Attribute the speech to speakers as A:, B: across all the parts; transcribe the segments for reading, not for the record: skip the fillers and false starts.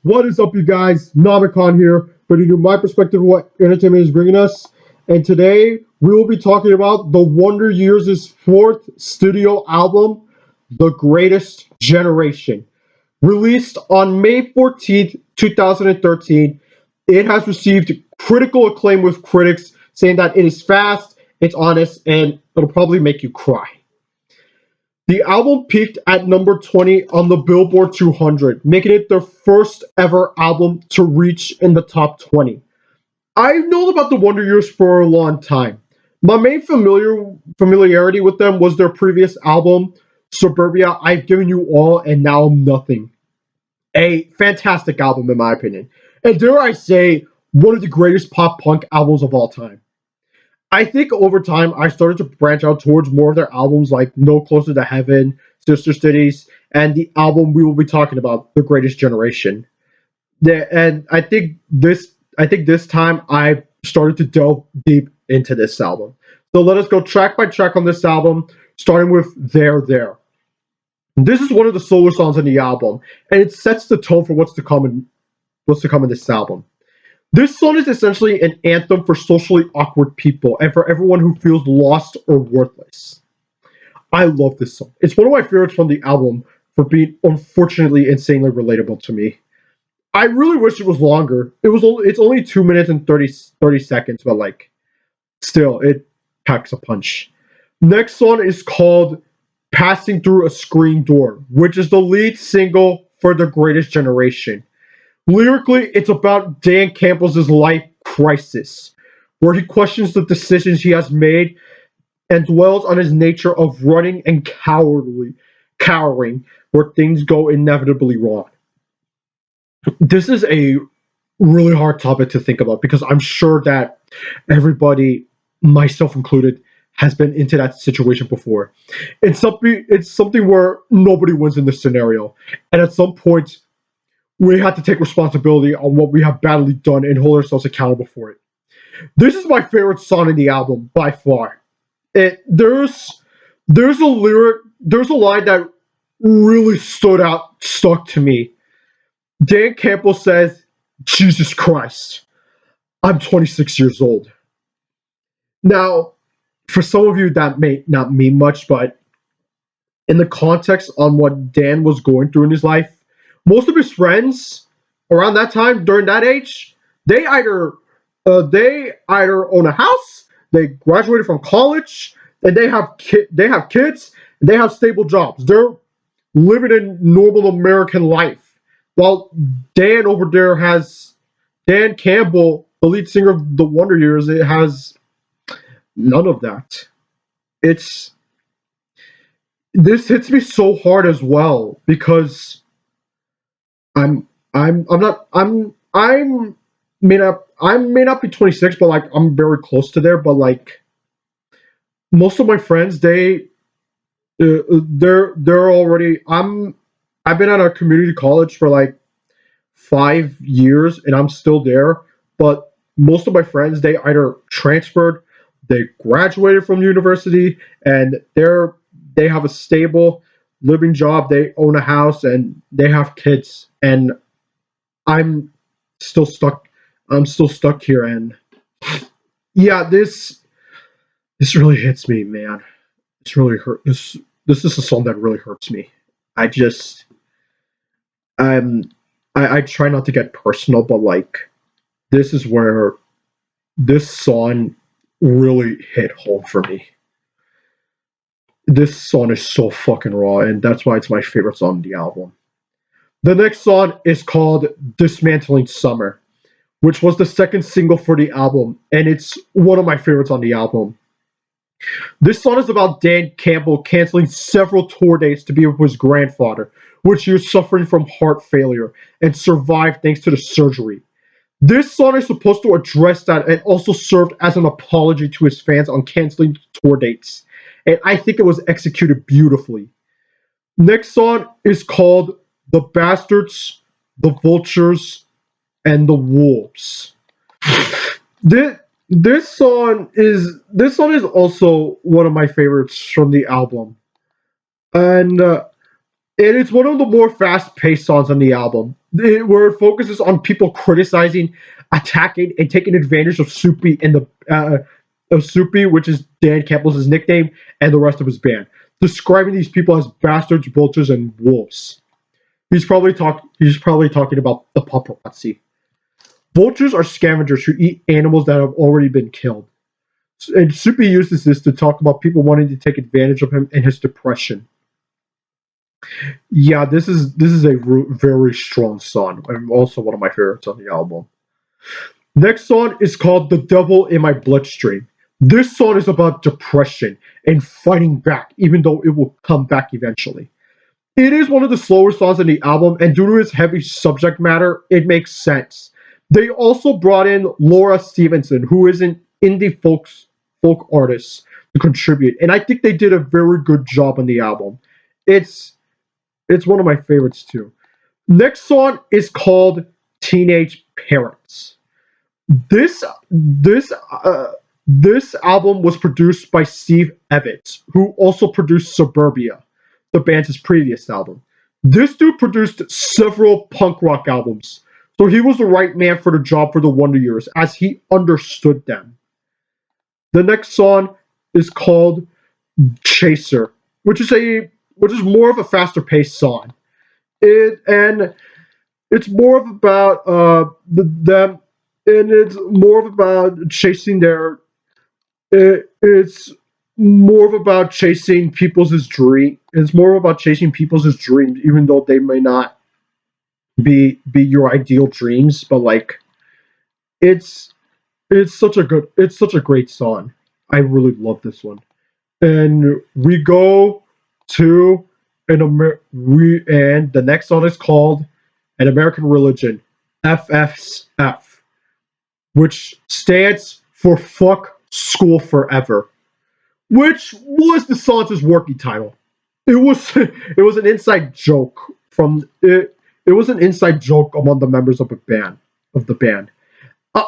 A: What is up, you guys? Namicon here, bringing you my perspective of what entertainment is bringing us. And today we will be talking about the Wonder Years' fourth studio album, The Greatest Generation. Released on May 14th, 2013, it has received critical acclaim with critics saying that it is fast, it's honest, and it'll probably make you cry. The album peaked at number 20 on the Billboard 200, making it their first ever album to reach in the top 20. I've known about the Wonder Years for a long time. My main familiarity with them was their previous album, Suburbia, I've Given You All and Now I'm Nothing. A fantastic album, in my opinion. And dare I say, one of the greatest pop punk albums of all time. I think over time I started to branch out towards more of their albums like No Closer to Heaven, Sister Cities, and the album we will be talking about, The Greatest Generation. And I think this time I started to delve deep into this album. So let us go track by track on this album, starting with There There. This is one of the solo songs on the album, and it sets the tone for what's to come in this album. This song is essentially an anthem for socially awkward people and for everyone who feels lost or worthless. I love this song. It's one of my favorites from the album for being unfortunately insanely relatable to me. I really wish it was longer. It's only 2 minutes and 30 seconds, but like still it packs a punch. Next song is called Passing Through a Screen Door, which is the lead single for The Greatest Generation. Lyrically, it's about Dan Campbell's life crisis, where he questions the decisions he has made and dwells on his nature of running and cowering where things go inevitably wrong. This is a really hard topic to think about because I'm sure that everybody, myself included, has been into that situation before. It's something where nobody wins in this scenario, and at some point we have to take responsibility on what we have badly done and hold ourselves accountable for it. This is my favorite song in the album by far. There's a lyric, there's a line that really stuck to me. Dan Campbell says, "Jesus Christ, I'm 26 years old." Now, for some of you that may not mean much, but in the context on what Dan was going through in his life, most of his friends around that time, during that age, they either they either own a house, they graduated from college, and they have kids, and they have stable jobs. They're living a normal American life. While Dan over there has Dan Campbell, the lead singer of the Wonder Years, it has none of that. It's This hits me so hard as well because I'm not I'm I may not be 26, but like I'm very close to there. But like most of my friends, they're already. I've been at a community college for like 5 years, and I'm still there. But most of my friends, they either transferred, they graduated from university, and they have a stable living job. They own a house, and they have kids. And I'm still stuck. I'm still stuck here, and yeah, this really hits me, man. This really hurt. This is a song that really hurts me. I just I'm I try not to get personal, but like this is where this song really hit home for me. This song is so fucking raw, and that's why it's my favorite song on the album. The next song is called Dismantling Summer, which was the second single for the album, and it's one of my favorites on the album. This song is about Dan Campbell canceling several tour dates to be with his grandfather, which he was suffering from heart failure and survived thanks to the surgery. This song is supposed to address that and also served as an apology to his fans on canceling tour dates. And I think it was executed beautifully. Next song is called The Bastards, The Vultures, and The Wolves. This this song is also one of my favorites from the album, and And it's one of the more fast-paced songs on the album, where it focuses on people criticizing, attacking, and taking advantage of Soupy and the of Soupy, which is Dan Campbell's nickname, and the rest of his band, describing these people as bastards, vultures, and wolves. He's probably talking about the paparazzi. Vultures are scavengers who eat animals that have already been killed. And Soupy uses this to talk about people wanting to take advantage of him and his depression. Yeah, this is a very strong song, and also one of my favorites on the album. Next song is called "The Devil in My Bloodstream." This song is about depression and fighting back, even though it will come back eventually. It is one of the slower songs on the album, and due to its heavy subject matter, it makes sense. They also brought in Laura Stevenson, who is an indie folk artist, to contribute, and I think they did a very good job on the album. It's it's one of my favorites too. Next song is called "Teenage Parents." This this this album was produced by Steve Evans, who also produced Suburbia, the band's previous album. This dude produced several punk rock albums, so he was the right man for the job for the Wonder Years, as he understood them. The next song is called Chaser, which is more of a faster paced song. And it's more of about them, and it's more of about chasing their. It's more of about chasing people's dream. It's more about chasing people's dreams, even though they may not be your ideal dreams. But like, it's it's such a great song. I really love this one. And we go to and the next song is called "An American Religion," FFF, which stands for "Fuck School Forever," which was the song's working title. It was it was an inside joke from it. It was an inside joke among the members of the band.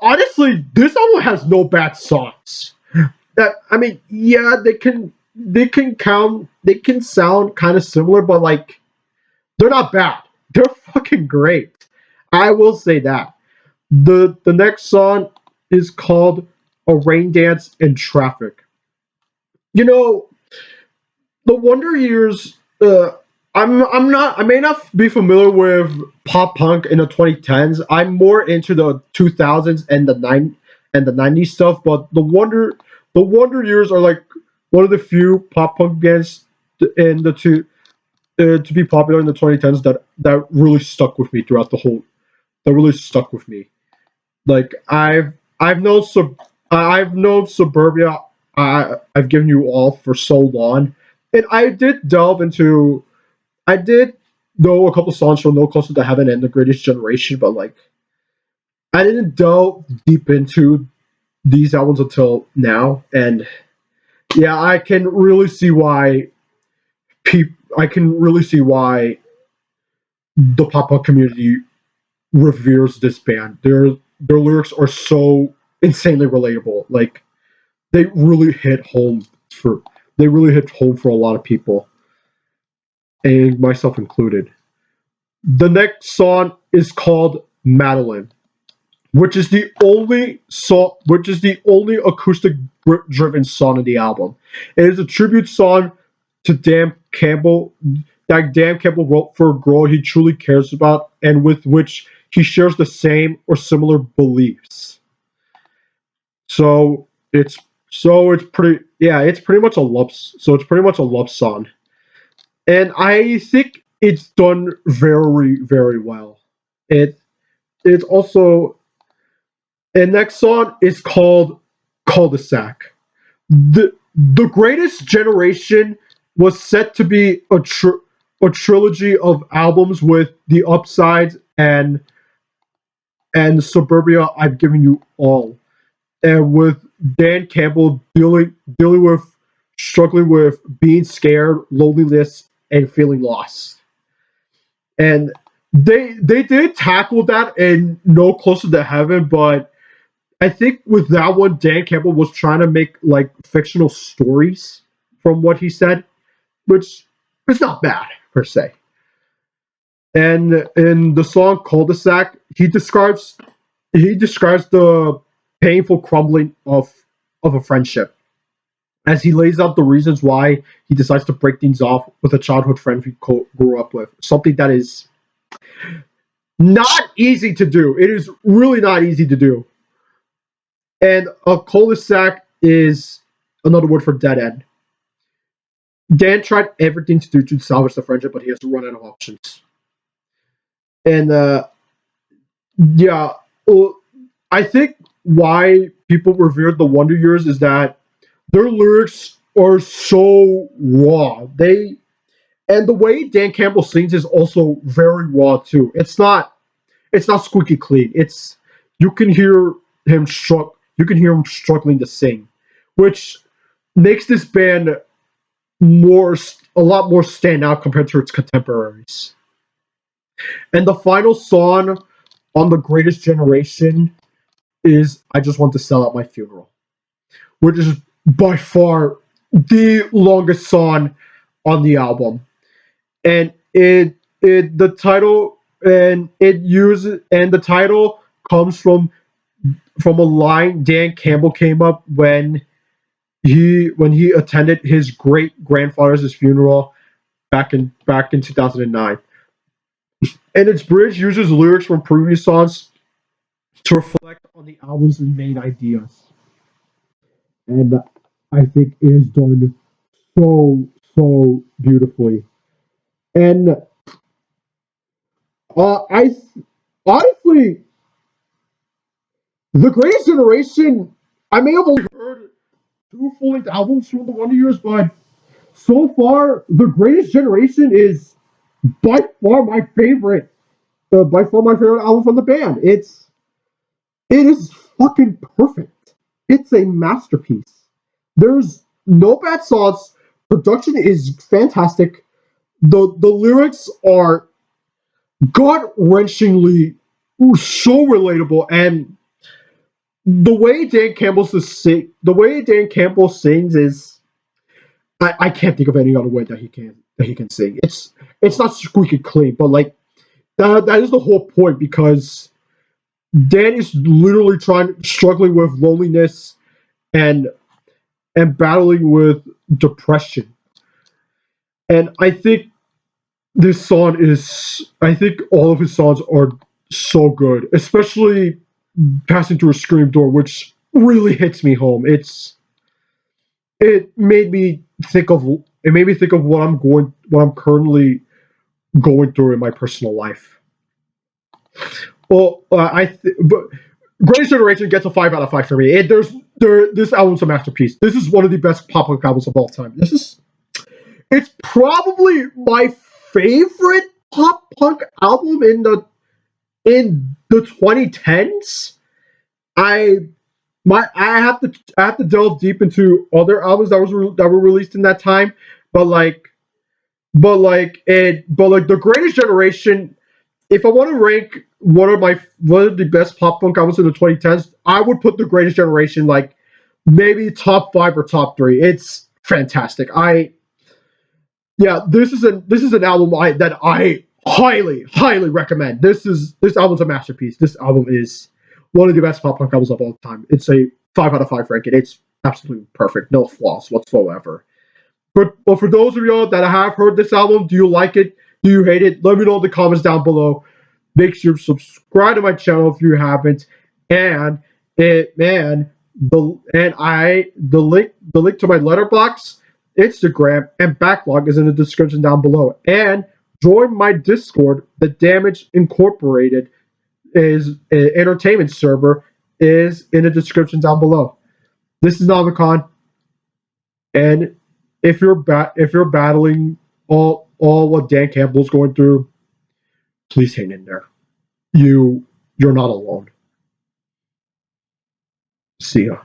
A: Honestly, this album has no bad songs. That I mean, yeah, they can sound kind of similar, but like they're not bad. They're fucking great. I will say that. The next song is called "A Rain Dance in Traffic." You know, the Wonder Years. I may not be familiar with pop punk in the 2010s. I'm more into the 2000s and the 90s stuff. But the Wonder Years are like one of the few pop punk bands in the two to be popular in the 2010s that really stuck with me throughout the whole. That really stuck with me. Like I've known Suburbia. I've given you all for so long, and I did know a couple songs from No Closer to Heaven and The Greatest Generation, but like I didn't delve deep into these albums until now, and yeah, I can really see why the pop punk community reveres this band. Their lyrics are so insanely relatable. Like they really hit home for they really hit home for a lot of people, and myself included. The next song is called Madeline, which is the only acoustic driven song in the album. It is a tribute song to Dan Campbell that Dan Campbell wrote for a girl he truly cares about and with which he shares the same or similar beliefs. So it's pretty it's pretty much a it's pretty much a love song. And I think it's done very well. It it's also and next song is called Cul-de-sac. The Greatest Generation was set to be a trilogy of albums with the upsides and Suburbia I've given you all. And with Dan Campbell dealing with struggling with being scared, loneliness, and feeling lost. And they did tackle that in No Closer to Heaven, but I think with that one, Dan Campbell was trying to make like fictional stories from what he said, which is not bad per se. And in the song "Cul-de-sac," he describes the painful crumbling of a friendship as he lays out the reasons why he decides to break things off with a childhood friend he grew up with. Something that is not easy to do. It is really not easy to do. And a cul-de-sac is another word for dead end. Dan tried everything to do to salvage the friendship, but he has to run out of options. And yeah, well, I think why people revered the Wonder Years is that their lyrics are so raw. And the way Dan Campbell sings is also very raw too. It's not squeaky clean. It's you can hear you can hear him struggling to sing, which makes this band more a lot more stand out compared to its contemporaries. And the final song on the Greatest Generation is "I Just Want to Sell Out My Funeral," which is by far the longest song on the album. And the title and it uses and the title comes from a line Dan Campbell came up when he attended his great grandfather's funeral back in 2009. And its bridge uses lyrics from previous songs to reflect on the album's main ideas. And I think it is done so beautifully. And I honestly, the Greatest Generation, I may have only heard two full-length albums from the Wonder Years, but so far, the Greatest Generation is by far my favorite. By far my favorite album from the band. It is fucking perfect. It's a masterpiece. There's no bad songs. Production is fantastic. The lyrics are gut wrenchingly so relatable, and the way Dan Campbell sings is I can't think of any other way that he can sing. It's not squeaky clean, but like that is the whole point because Dan is literally struggling with loneliness and battling with depression. And I think all of his songs are so good, especially Passing Through a Scream Door, which really hits me home. It made me think of what I'm currently going through in my personal life. Well, but Greatest Generation gets a 5 out of 5 for me. This album's a masterpiece. This is one of the best pop punk albums of all time. It's probably my favorite pop punk album in the 2010s. I I have to delve deep into other albums that were released in that time, but like the Greatest Generation. If I want to rank one of the best pop punk albums in the 2010s, I would put the Greatest Generation like maybe top five or top three. It's fantastic. This is an album that I highly recommend. This album's a masterpiece. This album is one of the best pop punk albums of all time. It's a 5 out of 5 ranking. It's absolutely perfect, no flaws whatsoever. But for those of y'all that have heard this album, do you like it? Do you hate it? Let me know in the comments down below. Make sure to subscribe to my channel if you haven't. And it man the link to my letterbox, Instagram, and backlog is in the description down below. And join my Discord. The Damage Incorporated is an entertainment server is in the description down below. This is Navikan, and if you're battling all what Dan Campbell's going through, please hang in there. You're not alone. See ya.